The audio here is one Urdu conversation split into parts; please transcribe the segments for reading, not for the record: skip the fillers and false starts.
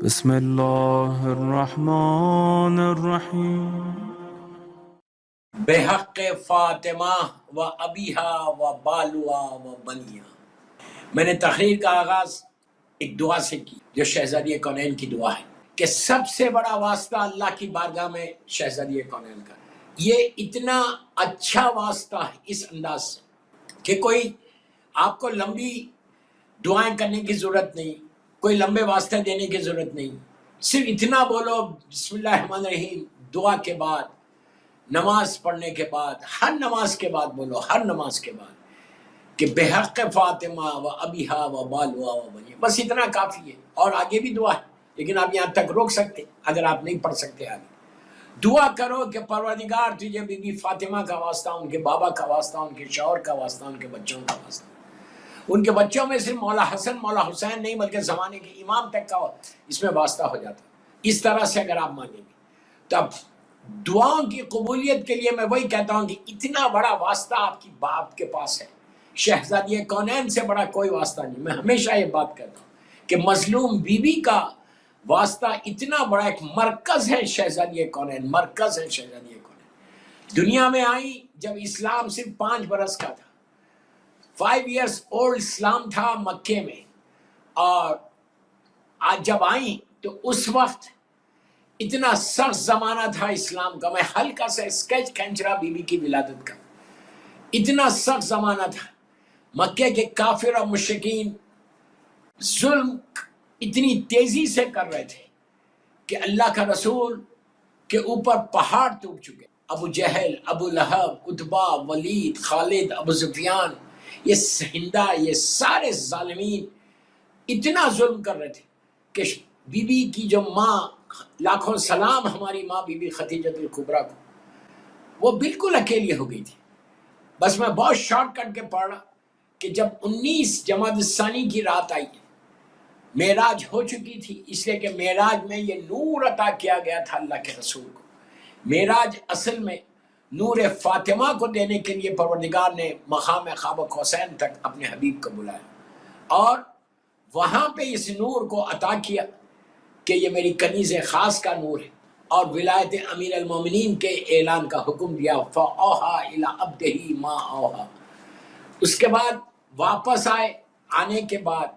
بسم اللہ الرحمن الرحیم بحق فاطمہ و ابیہا و بالوا و بنیا۔ میں نے تقریر کا آغاز ایک دعا سے کی جو شہزادی کونین کی دعا ہے کہ سب سے بڑا واسطہ اللہ کی بارگاہ میں شہزادی کونین کا، یہ اتنا اچھا واسطہ ہے اس انداز سے کہ کوئی آپ کو لمبی دعائیں کرنے کی ضرورت نہیں، کوئی لمبے واسطے دینے کی ضرورت نہیں، صرف اتنا بولو بسم اللہ الرحمن الرحیم دعا کے بعد، نماز پڑھنے کے بعد، ہر نماز کے بعد بولو، ہر نماز کے بعد کہ بحق فاطمہ و ابیہا و بالوا و بنیا، بس اتنا کافی ہے۔ اور آگے بھی دعا ہے لیکن آپ یہاں تک روک سکتے اگر آپ نہیں پڑھ سکتے۔ آگے دعا کرو کہ پروردگار تجھے بی بی فاطمہ کا واسطہ، ان کے بابا کا واسطہ، ان کے شوہر کا واسطہ، ان کے بچوں کا واسطہ، ان کے بچوں میں صرف مولا حسن مولا حسین نہیں بلکہ زمانے کے امام تک کا اس میں واسطہ ہو جاتا۔ اس طرح سے اگر آپ مانیں گے تب دعاؤں کی قبولیت کے لیے میں وہی کہتا ہوں کہ اتنا بڑا واسطہ آپ کی باپ کے پاس ہے، شہزادی کونین سے بڑا کوئی واسطہ نہیں۔ میں ہمیشہ یہ بات کہتا ہوں کہ مظلوم بی بی کا واسطہ اتنا بڑا ایک مرکز ہے، شہزادی کونین مرکز ہے۔ شہزادی کونین دنیا میں آئی جب اسلام صرف 5 برس کا تھا، 5 ایئرس اولڈ اسلام تھا مکے میں، اور آج جب آئیں تو اس وقت اتنا سخت زمانہ تھا اسلام کا۔ میں ہلکا سا اسکیچ کھینچ رہا بی بی کی ولادت کا۔ اتنا سخت زمانہ تھا، مکے کے کافر اور مشرکین ظلم اتنی تیزی سے کر رہے تھے کہ اللہ کا رسول کے اوپر پہاڑ ٹوٹ چکے۔ ابو جہل، ابو لہب، عتبہ، ولید، خالد، ابو سفیان، یہ ہندہ، یہ سارے ظالمین اتنا ظلم کر رہے تھے کہ بی بی کی جو ماں، لاکھوں سلام ہماری ماں بی بی خدیجہ الکبریٰ کو، وہ بالکل اکیلی ہو گئی تھی۔ بس میں بہت شارٹ کٹ کے پڑھ رہا کہ جب 19 جمادی الثانی کی رات آئی، معراج ہو چکی تھی، اس لیے کہ معراج میں یہ نور عطا کیا گیا تھا اللہ کے رسول کو۔ معراج اصل میں نور فاطمہ کو دینے کے لیے پروردگار نے مقام قاب قوسین تک اپنے حبیب کو بلایا، اور وہاں پہ اس نور کو عطا کیا کہ یہ میری کنیز خاص کا نور ہے، اور ولایت امیر المومنین کے اعلان کا حکم دیا، فَأَوْحَىٰ إِلَىٰ عَبْدِهِ مَا أَوْحَىٰ۔ اس کے بعد واپس آنے کے بعد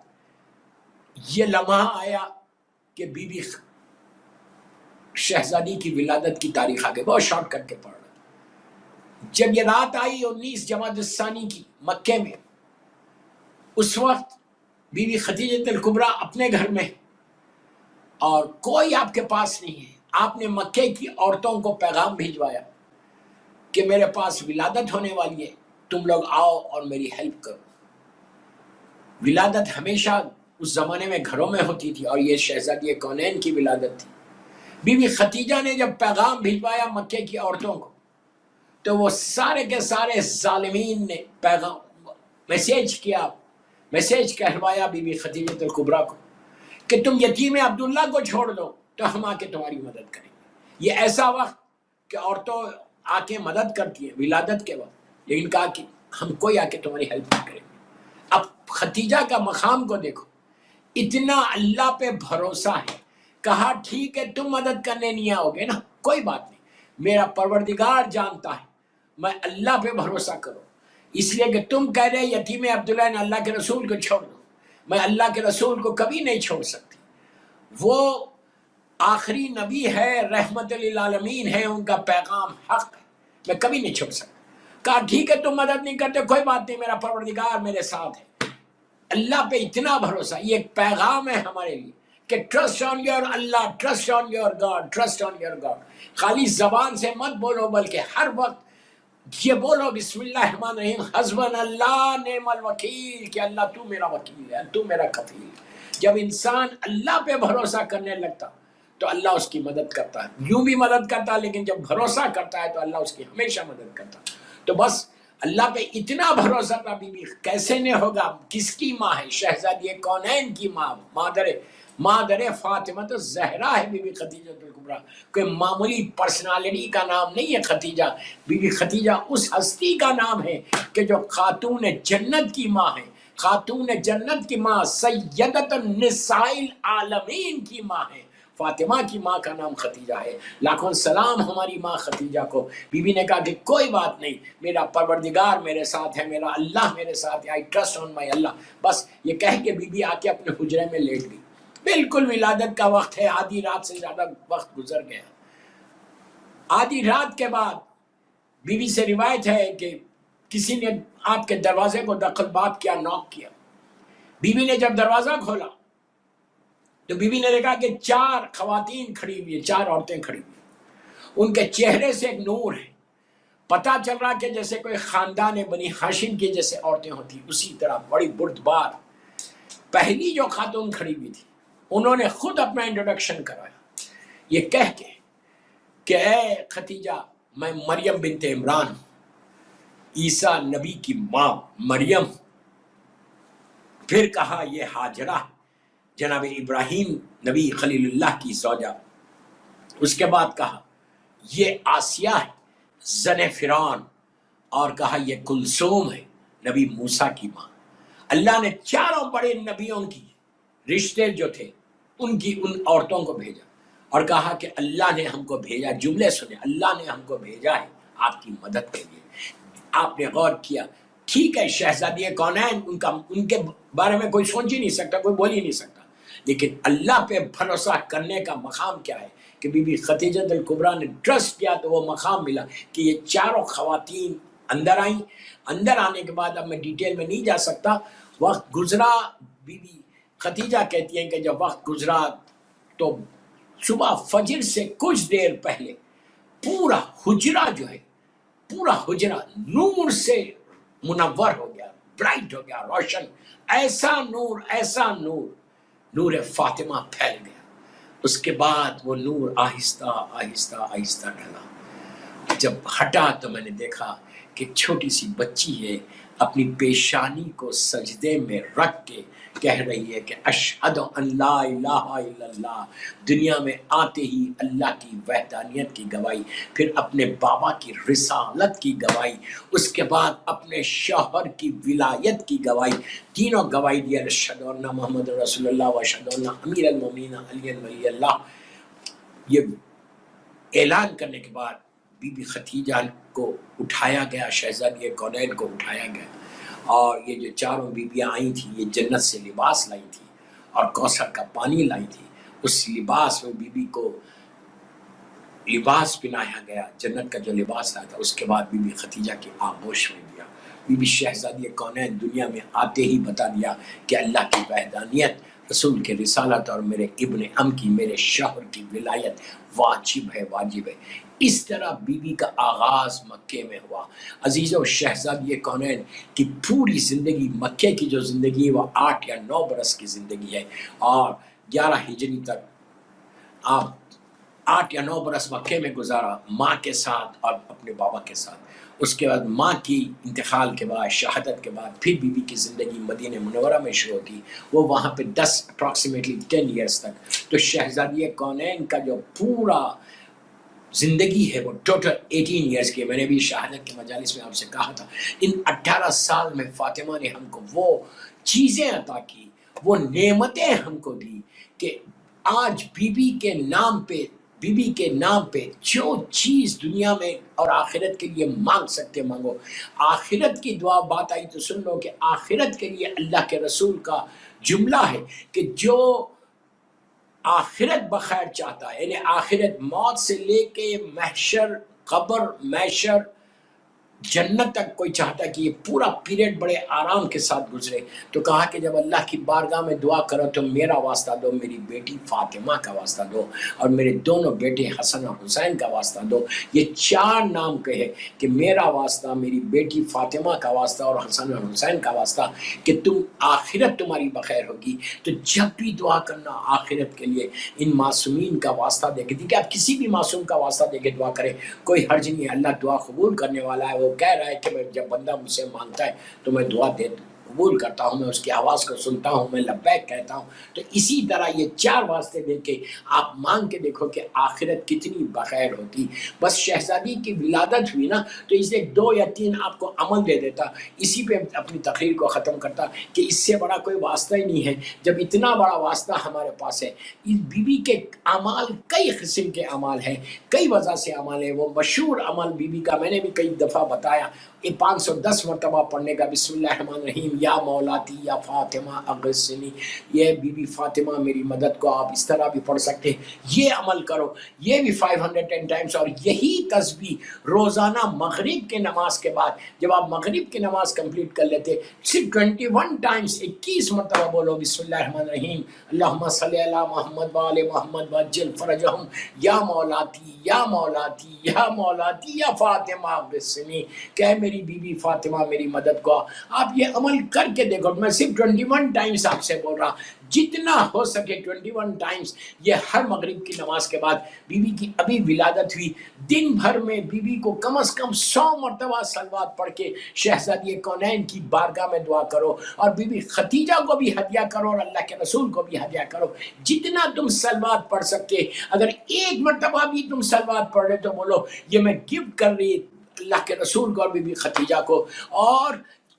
یہ لمحہ آیا کہ بی بی شہزادی کی ولادت کی تاریخ آگے بہت شارٹ کٹ کے پڑھ رہا۔ جب یہ رات آئی 19 جمادی الثانی کی مکے میں، اس وقت بی بی خدیجہ الکبریٰ اپنے گھر میں، اور کوئی آپ کے پاس نہیں ہے۔ آپ نے مکے کی عورتوں کو پیغام بھیجوایا کہ میرے پاس ولادت ہونے والی ہے، تم لوگ آؤ اور میری ہیلپ کرو۔ ولادت ہمیشہ اس زمانے میں گھروں میں ہوتی تھی، اور یہ شہزادی کونین کی ولادت تھی۔ بی بی خدیجہ نے جب پیغام بھیجوایا مکے کی عورتوں کو، تو وہ سارے کے سارے ظالمین نے میسیج کہلوایا بی بی خدیجہ الکبریٰ کو کہ تم یتیم عبداللہ کو چھوڑ دو تو ہم آ کے تمہاری مدد کریں گے۔ یہ ایسا وقت کہ عورتوں آ کے مدد کرتی ہیں ولادت کے وقت، لیکن کہا کہ ہم کوئی آ کے تمہاری ہیلپ نہیں کریں گے۔ اب خدیجہ کا مقام کو دیکھو، اتنا اللہ پہ بھروسہ ہے۔ کہا ٹھیک ہے تم مدد کرنے نہیں آؤ گے نا، کوئی بات نہیں، میرا پروردگار جانتا ہے، میں اللہ پہ بھروسہ کرو، اس لیے کہ تم کہہ رہے یتیم عبداللہ نے اللہ کے رسول کو چھوڑ دو، میں اللہ کے رسول کو کبھی نہیں چھوڑ سکتی۔ وہ آخری نبی ہے، رحمت للعالمین ہے، ان کا پیغام حق ہے، میں کبھی نہیں چھوڑ سکتا۔ کہا ٹھیک ہے تم مدد نہیں کرتے، کوئی بات نہیں، میرا پروردگار میرے ساتھ ہے۔ اللہ پہ اتنا بھروسہ، یہ ایک پیغام ہے ہمارے لیے کہ trust on your Allah, trust on your God, trust on your God. خالی زبان سے مت بولو بلکہ ہر وقت یہ بولو بسم اللہ الرحمن الرحیم، حسبنا اللہ نعم الوکیل، کہ اللہ تو میرا وکیل ہے، تو میرا کفیل ہے۔ جب انسان اللہ پہ بھروسہ کرنے لگتا تو اللہ اس کی مدد کرتا ہے، یوں بھی مدد کرتا ہے، لیکن جب بھروسہ کرتا ہے تو اللہ اس کی ہمیشہ مدد کرتا ہے۔ تو بس اللہ پہ اتنا بھروسہ تھا بی بی، کیسے نہیں ہوگا؟ کس کی ماں ہے؟ شہزادی کونین کی ماں، مادر فاطمہ الزہرا ہے بی بی خدیجہ الکبریٰ۔ کوئی معمولی پرسنالٹی کا نام نہیں ہے خدیجہ۔ بی بی خدیجہ اس ہستی کا نام ہے کہ جو خاتون جنت کی ماں ہے، خاتون جنت کی ماں، سیدت النساء العالمین کی ماں ہے، فاطمہ کی ماں کا نام ختیجہ ہے۔ لاکھوں سلام ہماری ماں ختیجہ کو۔ بی بی نے کہا کہ کوئی بات نہیں، میرا پروردگار میرے ساتھ ہے، میرا اللہ میرے ساتھ ہے، آئی ٹرسٹ آن مائی اللہ۔ بس یہ کہہ کے بی بی آ کے اپنے حجرے میں لیٹ گئی۔ بالکل ولادت کا وقت ہے، آدھی رات سے زیادہ وقت گزر گیا۔ آدھی رات کے بعد بی بی سے روایت ہے کہ کسی نے آپ کے دروازے کو دخل باب کیا، نوک کیا۔ بی بی نے جب دروازہ کھولا تو بی بی نے دیکھا کہ 4 خواتین کھڑی ہوئی ہیں، 4 عورتیں کھڑی ہوئی ہیں۔ ان کے چہرے سے ایک نور ہے، پتا چل رہا کہ جیسے کوئی خاندان بنی ہاشم کی جیسے عورتیں ہوتی، اسی طرح بڑی بردبار۔ پہلی جو خاتون کھڑی ہوئی تھی انہوں نے خود اپنا انٹروڈکشن کرایا، یہ کہہ کے کہ اے ختیجہ، میں مریم بنت عمران ہوں، عیسیٰ نبی کی ماں مریم۔ پھر کہا یہ ہاجرہ، جناب ابراہیم نبی خلیل اللہ کی زوجہ۔ اس کے بعد کہا یہ آسیہ ہے، زن فرعون، اور کہا یہ کلثوم ہے، نبی موسیٰ کی ماں۔ اللہ نے 4 بڑے نبیوں کی رشتے جو تھے ان عورتوں کو بھیجا اور کہا کہ اللہ نے ہم کو بھیجا، جملے سنے، اللہ نے ہم کو بھیجا ہے آپ کی مدد کے لیے۔ آپ نے غور کیا، ٹھیک ہے شہزادی کونین، ان کے بارے میں کوئی سوچ ہی نہیں سکتا، کوئی بول ہی نہیں سکتا، لیکن اللہ پہ بھروسہ کرنے کا مقام کیا ہے کہ بی بی خدیجہ الکبریٰ نے ٹرسٹ کیا تو وہ مقام ملا کہ یہ 4 خواتین اندر آئیں۔ اندر آنے کے بعد اب میں ڈیٹیل میں نہیں جا سکتا، وقت گزرا، بی بی خدیجہ کہتی ہیں کہ جب وقت گزرا تو صبح فجر سے کچھ دیر پہلے پورا حجرہ جو ہے، پورا حجرہ نور سے منور ہو گیا، برائٹ ہو گیا، روشن، ایسا نور، ایسا نور، نور فاطمہ پھیل گیا۔ اس کے بعد وہ نور آہستہ آہستہ آہستہ ڈھلا۔ جب ہٹا تو میں نے دیکھا کہ چھوٹی سی بچی ہے، اپنی پیشانی کو سجدے میں رکھ کے کہہ رہی ہے کہ اشہد ان لا الہ الا اللہ، دنیا میں آتے ہی اللہ کی وحدانیت کی گواہی، پھر اپنے بابا کی رسالت کی گواہی، اس کے بعد اپنے شوہر کی ولایت کی گواہی، تینوں گواہی دیا، اشہد ان محمد رسول اللہ و اشہد ان امیر المومنین علی ولی اللہ۔ یہ اعلان کرنے کے بعد بی بی خدیجہ کو اٹھایا گیا، شہزادی کونین کو اٹھایا گیا، اور یہ جو 4 بیویاں آئی تھیں یہ جنت سے لباس لائی تھی اور کوثر کا پانی لائی تھی۔ اس لباس میں بی بی کو لباس پہنایا گیا، جنت کا جو لباس لایا تھا۔ اس کے بعد بی بی خدیجہ کی آغوش میں دیا۔ بی بی شہزادی کونین دنیا میں آتے ہی بتا دیا کہ اللہ کی وحدانیت، رسول کی رسالت اور میرے ابن ام کی، میرے شوہر کی ولایت واجب ہے، واجب ہے۔ اس طرح بی بی کا آغاز مکے میں ہوا۔ عزیزو، شہزادی کونین کی پوری زندگی، مکے کی جو زندگی ہے وہ 8 یا 9 برس کی زندگی ہے، اور 11 ہجری تک آپ 8 یا 9 برس مکے میں گزارا، ماں کے ساتھ اور اپنے بابا کے ساتھ۔ اس کے بعد ماں کی انتقال کے بعد، شہادت کے بعد، پھر بی بی کی زندگی مدینہ منورہ میں شروع ہوتی، وہ وہاں پہ اپروکسیمیٹلی 10 ایئرس تک۔ تو شہزادی کونین کا جو پورا زندگی ہے وہ ٹوٹل 18 ایئرس کی ہے۔ میں نے بھی شہادت کے مجالس میں آپ سے کہا تھا، ان 18 سال میں فاطمہ نے ہم کو وہ چیزیں عطا کی، وہ نعمتیں ہم کو دی کہ آج بی بی کے نام پہ، بی بی کے نام پہ جو چیز دنیا میں اور آخرت کے لیے مانگ سکتے مانگو۔ آخرت کی دعا بات آئی تو سن لو کہ آخرت کے لیے اللہ کے رسول کا جملہ ہے کہ جو آخرت بخیر چاہتا ہے، یعنی آخرت موت سے لے کے محشر، قبر، محشر، جنت تک کوئی چاہتا ہے کہ یہ پورا پیریڈ بڑے آرام کے ساتھ گزرے، تو کہا کہ جب اللہ کی بارگاہ میں دعا کرو تو میرا واسطہ دو، میری بیٹی فاطمہ کا واسطہ دو، اور میرے دونوں بیٹے حسن اور حسین کا واسطہ دو۔ یہ 4 نام کہے کہ میرا واسطہ، میری بیٹی فاطمہ کا واسطہ اور حسن اور حسین کا واسطہ، کہ تم آخرت تمہاری بخیر ہوگی۔ تو جب بھی دعا کرنا آخرت کے لیے ان معصومین کا واسطہ دے کے، دیکھیں آپ کسی بھی معصوم کا واسطہ دے کے دعا کریں، کوئی حرج نہیں ہے، اللہ دعا قبول کرنے والا ہے۔ وہ کہہ رہا ہے کہ جب بندہ مجھ سے مانگتا ہے تو میں دعا قبول کرتا ہوں، میں اس کی آواز کو سنتا ہوں، میں لبیک کہتا ہوں۔ تو اسی طرح یہ 4 واسطے دے کے آپ مانگ کے دیکھو کہ آخرت کتنی بخیر ہوتی۔ بس شہزادی کی ولادت ہوئی نا تو اسے 2 یا 3 آپ کو عمل دے دیتا، اسی پہ اپنی تقریر کو ختم کرتا کہ اس سے بڑا کوئی واسطہ ہی نہیں ہے۔ جب اتنا بڑا واسطہ ہمارے پاس ہے، اس بی بی کے اعمال کئی قسم کے اعمال ہیں، کئی وجہ سے اعمال ہیں۔ وہ مشہور عمل بی بی کا میں نے بھی کئی دفعہ بتایا، یہ 510 مرتبہ پڑھنے کا بسم اللہ الرحمن الرحیم، یا مولاتی یا فاطمہ اغثنی، یہ بی بی فاطمہ میری مدد کو آپ اس طرح بھی پڑھ سکتے ہیں۔ یہ عمل کرو، یہ بھی 510 ٹائمز، اور یہی تسبیح روزانہ مغرب کے نماز کے بعد جب آپ مغرب کی نماز کمپلیٹ کر لیتے صرف 21 ٹائمز 21 مرتبہ بولو بسم اللہ الرحمن الرحیم، اللہم صلی علی محمد وآل محمد وعجل فرجہم، یا مولاتی یا مولاتی یا مولاتی یا فاطمہ اغثنی، کہ اے میری بی بی فاطمہ میری مدد کو۔ آپ یہ عمل کر کے دیکھو، میں صرف 21 ٹائمز آپ سے بول رہا، جتنا ہو سکے 21 ٹائمز یہ ہر مغرب کی نماز کے بعد۔ بی بی کی ابھی ولادت ہوئی، دن بھر میں بی بی کو کم از کم 100 مرتبہ صلوات پڑھ کے شہزادی کونین کی بارگاہ میں دعا کرو، اور بی بی خدیجہ کو بھی ہدیہ کرو اور اللہ کے رسول کو بھی ہدیہ کرو۔ جتنا تم صلوات پڑھ سکتے، اگر 1 مرتبہ بھی تم صلوات پڑھ رہے تو بولو یہ میں گفٹ کر رہی اللہ کے رسول کو اور بی بی خدیجہ کو۔ اور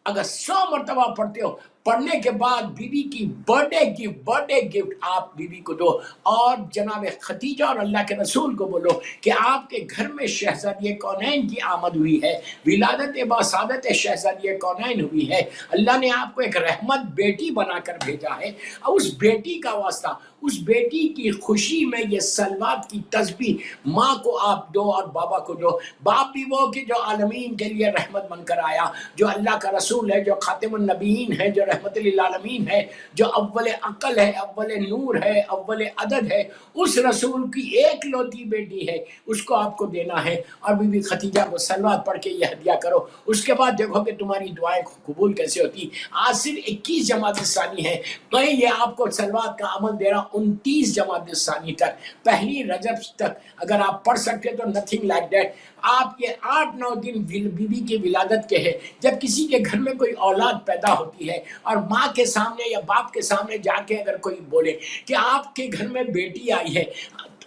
اگر 100 مرتبہ پڑھتے ہو، پڑھنے کے بعد بی بی کی برتھ ڈے گفٹ آپ بی بی کو دو، اور جناب خدیجہ اور اللہ کے رسول کو بولو کہ آپ کے گھر میں شہزادی کونین کی آمد ہوئی ہے، ولادت باسعادت شہزادی کونین ہوئی ہے، اللہ نے آپ کو ایک رحمت بیٹی بنا کر بھیجا ہے، اور اس بیٹی کا واسطہ، اس بیٹی کی خوشی میں یہ صلوات کی تسبیح ماں کو آپ دو اور بابا کو دو۔ باپ بھی وہ کہ جو عالمین کے لیے رحمت بن کر آیا، جو اللہ کا رسول ہے، جو خاتم النبیین ہے، جو رحمت للعالمین ہے، جو اول عقل ہے، اول نور ہے، اول عدد ہے، اس رسول کی ایک لوتی بیٹی ہے، اس کو آپ کو دینا ہے۔ اور بی بی خدیجہ کو صلوات پڑھ کے یہ ہدیہ کرو، اس کے بعد دیکھو کہ تمہاری دعائیں قبول کیسے ہوتی۔ آج صرف 21 جمادی الثانی ہے، میں یہ آپ کو صلوات کا عمل دے رہا 29 جمادی الثانی تک، پہلی رجب تک اگر آپ پڑھ سکتے تو نتھنگ لائک دیٹ۔ آپ یہ 8-9 دن بی بی کی ولادت کے ہے، جب کسی کے گھر میں کوئی اولاد پیدا ہوتی ہے اور ماں کے سامنے یا باپ کے سامنے جا کے اگر کوئی بولے کہ آپ کے گھر میں بیٹی آئی ہے،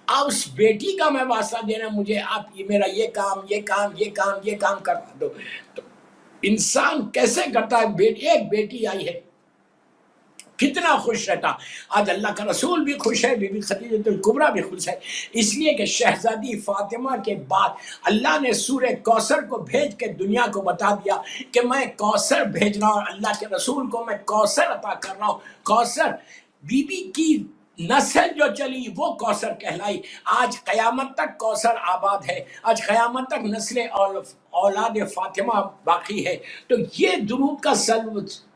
آپ اس بیٹی کا میں واسطہ دینا، مجھے آپ میرا یہ کام کروا دو، تو انسان کیسے کرتا ہے؟ ایک بیٹی آئی ہے، کتنا خوش رہتا۔ آج اللہ کا رسول بھی خوش ہے، بی بی خدیجہ الکبریٰ بھی خوش ہے، اس لیے کہ شہزادی فاطمہ کے بعد اللہ نے سورہ کوثر کو بھیج کے دنیا کو بتا دیا کہ میں کوثر بھیج رہا ہوں، اللہ کے رسول کو میں کوثر عطا کر رہا ہوں۔ کوثر بی بی کی نسل جو چلی وہ کوثر کہلائی، آج قیامت تک کوثر آباد ہے، آج قیامت تک نسل اولاد فاطمہ باقی ہے۔ تو یہ درود کا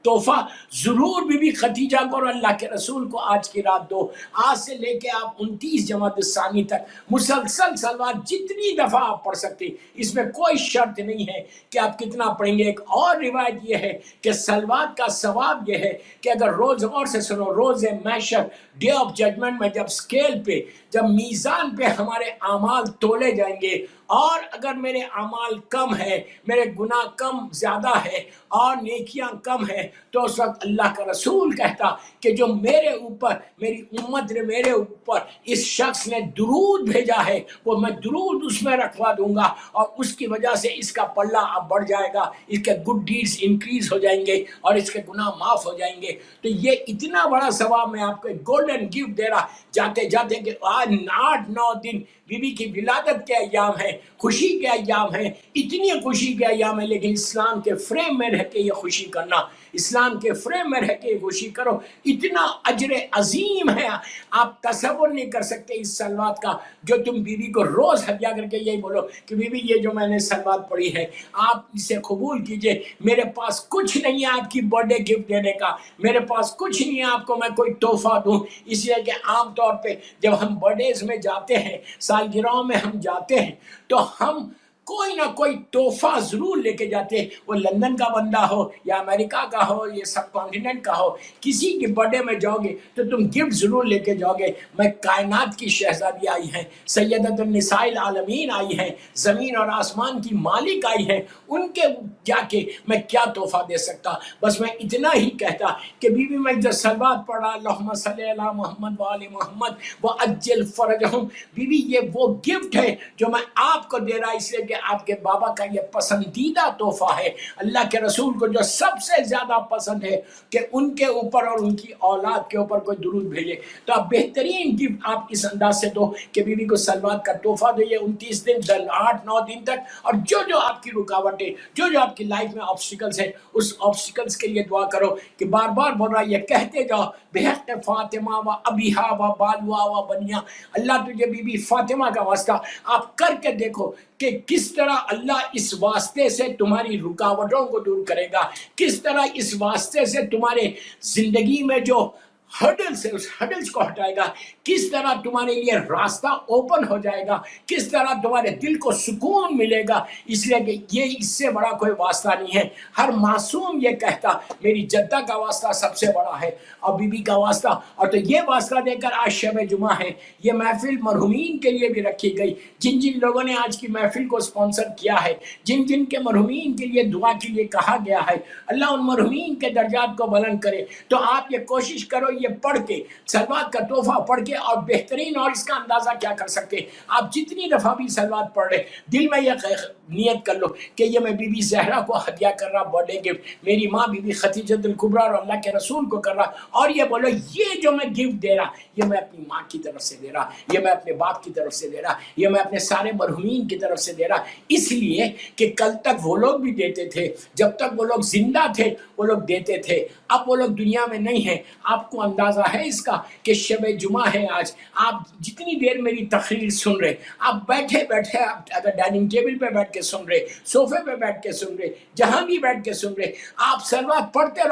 تحفہ ضرور بی بی خدیجہ کو اور اللہ کے رسول کو آج کی رات دو۔ آج سے لے کے آپ 29 جمادی الثانی تک مسلسل صلوات جتنی دفعہ آپ پڑھ سکتے، اس میں کوئی شرط نہیں ہے کہ آپ کتنا پڑھیں گے۔ ایک اور روایت یہ ہے کہ صلوات کا ثواب یہ ہے کہ اگر روز غور سے سنو، روز محشر، ڈے آف ججمنٹ میں جب اسکیل پہ، جب میزان پہ ہمارے اعمال تولے جائیں گے، اور اگر میرے اعمال کم ہے، میرے گناہ کم زیادہ ہے اور نیکیاں کم ہیں، تو اس وقت اللہ کا رسول کہتا کہ جو میرے اوپر، میری امت نے میرے اوپر اس شخص نے درود بھیجا ہے، وہ میں درود اس میں رکھوا دوں گا، اور اس کی وجہ سے اس کا پلہ اب بڑھ جائے گا، اس کے گڈ ڈیڈز انکریز ہو جائیں گے اور اس کے گناہ معاف ہو جائیں گے۔ تو یہ اتنا بڑا ثواب میں آپ کو ایک گولڈن گفٹ دے رہا جاتے جاتے کہ آج 8-9 دن بی بی کی ولادت کے ایام ہیں، خوشی کے ایام ہیں، اتنی خوشی کے ایام ہیں، لیکن اسلام کے فریم میں رہ کے یہ خوشی کرنا، اسلام کے فریم میں رہ کے یہ خوشی کرو، اتنا اجر عظیم ہے، آپ تصور نہیں کر سکتے اس صلوات کا، جو تم بی بی کو روز ہدیہ کر کے یہی بولو کہ بی بی یہ جو میں نے صلوات پڑھی ہے آپ اسے قبول کیجئے، میرے پاس کچھ نہیں ہے آپ کی برتھ ڈے گفٹ دینے کا، میرے پاس کچھ نہیں ہے آپ کو میں کوئی تحفہ دوں، اس لیے کہ عام طور پہ جب ہم برتھ ڈیز میں جاتے ہیں، سالگرہوں میں ہم جاتے ہیں، تو ہم کوئی نہ کوئی تحفہ ضرور لے کے جاتے، وہ لندن کا بندہ ہو یا امریکہ کا ہو یا سب کانٹیننٹ کا ہو، کسی کے برتھ ڈے میں جاؤ گے تو تم گفٹ ضرور لے کے جاؤ گے۔ میں کائنات کی شہزادی آئی ہیں، سیدۃ النساء العالمین آئی ہیں، زمین اور آسمان کی مالک آئی ہیں، ان کے جا کے میں کیا تحفہ دے سکتا؟ بس میں اتنا ہی کہتا کہ بی بی میں جو صلوات پڑھا، اللہم صلی علی محمد وآل محمد وعجل فرجہم، بی بی یہ وہ گفٹ ہے جو میں آپ کو دے رہا، اس لیے کہ آپ کے بابا کا یہ پسندیدہ تحفہ ہے۔ اللہ کے رسول کو جو سب سے زیادہ پسند ہے کہ ان کے اوپر اور ان کی اولاد کے اوپر کوئی درود بھیجے، تو آپ بہترین گفٹ آپ اس انداز سے دو کہ بی بی کو صلوات کا تحفہ دو، یہ 29 دن 8-9 دن تک، اور جو آپ کی رکاوٹیں، جو آپ کی لائف میں آبسٹیکلز ہیں، اس آبسٹیکلز کے لیے دعا کرو کہ بار بار بول رہا، یہ کہتے جاؤ بحق فاطمہ و ابیہا و بالوا و بنیا، اللہ تجھے بی بی فاطمہ کا واسطہ آپ کر کے دیکھو کہ کس طرح اللہ اس واسطے سے تمہاری رکاوٹوں کو دور کرے گا، کس طرح اس واسطے سے تمہارے زندگی میں جو ہرڈلز ہے اس ہرڈلز کو ہٹائے گا، کس طرح تمہارے لیے راستہ اوپن ہو جائے گا، کس طرح تمہارے دل کو سکون ملے گا، اس لیے کہ یہ اس سے بڑا کوئی واسطہ نہیں ہے۔ ہر معصوم یہ کہتا میری جدہ کا واسطہ سب سے بڑا ہے اور بی بی کا واسطہ، اور تو یہ واسطہ دے کر آج شب جمعہ ہے، یہ محفل مرحومین کے لیے بھی رکھی گئی، جن لوگوں نے آج کی محفل کو سپانسر کیا ہے، جن کے مرحومین کے لیے دعا کے لیے کہا گیا ہے، اللہ ان مرحومین کے درجات کو بلند کرے۔ تو آپ یہ کوشش کرو، یہ پڑھ کے صلوات کا تحفہ پڑھ کے، اور بہترین، اور اس کا اندازہ کیا کر سکتے، آپ جتنی دفعہ بھی صلوات پڑھ رہے دل میں یہ نیت کر لو کہ یہ میں بی بی زہرا کو ہدیہ کر رہا، برتھ ڈے گفٹ میری ماں بی بی خدیجۃ الکبریٰ اور اللہ کے رسول کو کر رہا، اور یہ بولو یہ جو میں گفٹ دے رہا یہ میں اپنی ماں کی طرف سے دے رہا، یہ میں اپنے باپ کی طرف سے دے رہا، یہ میں اپنے سارے مرحومین کی طرف سے دے رہا، اس لیے کہ کل تک وہ لوگ بھی دیتے تھے، جب تک وہ لوگ زندہ تھے وہ لوگ دیتے تھے، اب وہ لوگ دنیا میں نہیں ہیں۔ آپ کو اندازہ ہے اس کا کہ شب جمعہ ہے آج، آپ جتنی دیر میری تقریر سن رہے، آپ بیٹھے بیٹھے، آپ اگر ڈائننگ ٹیبل پہ بیٹھ کے سن رہے، صوفے پہ بیٹھ کے سن رہے، جہاں بھی بیٹھ کے سن رہے، آپ صلوات پڑھتے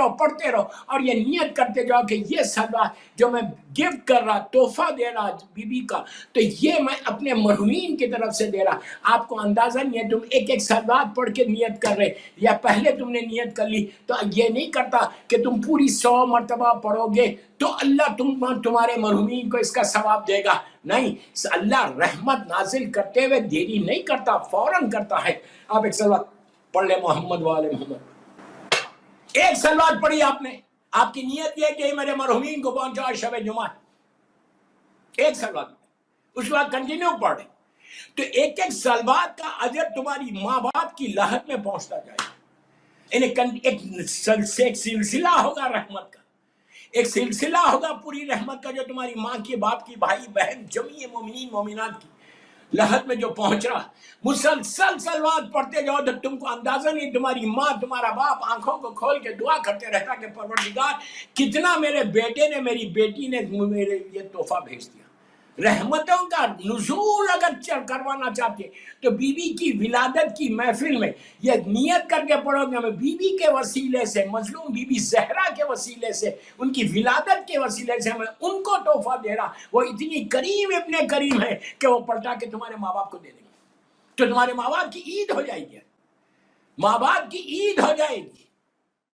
رہو، اور یہ نیت کرتے جاؤ کہ یہ صلوات جو میں گفٹ کر رہا، تحفہ دے رہا بی بی کا، تو یہ میں اپنے مرحومین کی طرف سے دے رہا۔ آپ کو اندازہ نہیں ہے، تم ایک ایک صلوات پڑھ کے نیت کر رہے، یا پہلے تم نے نیت کر لی، تو یہ نہیں کرتا کہ تم پوری 100 مرتبہ پڑھو گے تو اللہ تمہارے مرحومین کو اس کا ثواب دے گا، نہیں، اللہ رحمت نازل کرتے ہوئے دیری نہیں کرتا، فوراً کرتا ہے۔ آپ ایک صلوات پڑھ لیں، محمد وآل محمد، ایک صلوات پڑھی آپ نے، آپ کی نیت یہ کہ میرے مرحومین کو پہنچا شب جمعہ، ایک صلوات، اس کے بعد کنٹینیو پڑھ، تو ایک ایک صلوات کا اجر تمہاری ماں باپ کی لہد میں پہنچتا جائے گا۔ ایک سلسلہ ہوگا رحمت کا، ایک سلسلہ ہوگا پوری رحمت کا، جو تمہاری ماں کی، باپ کی، بھائی بہن، جمیع مومنین مومنات کی لہد میں جو پہنچ رہا، مسلسل صلوات پڑھتے جاؤ تو تم کو اندازہ نہیں، تمہاری ماں، تمہارا باپ آنکھوں کو کھول کے دعا کرتے رہتا کہ پروردگار کتنا میرے بیٹے نے، میری بیٹی نے میرے یہ تحفہ بھیج دیا۔ رحمتوں کا نزول اگر کروانا چاہتے تو بی بی کی ولادت کی محفل میں یہ نیت کر کے پڑھو گے، میں بی بی کے وسیلے سے، مظلوم بی بی زہرا کے وسیلے سے، ان کی ولادت کے وسیلے سے میں ان کو تحفہ دے رہا، وہ اتنی کریم ابن کریم ہے کہ وہ پلٹا کے تمہارے ماں باپ کو دے دیں گے، تو تمہارے ماں باپ کی عید ہو جائے گی، ماں باپ کی عید ہو جائے گی۔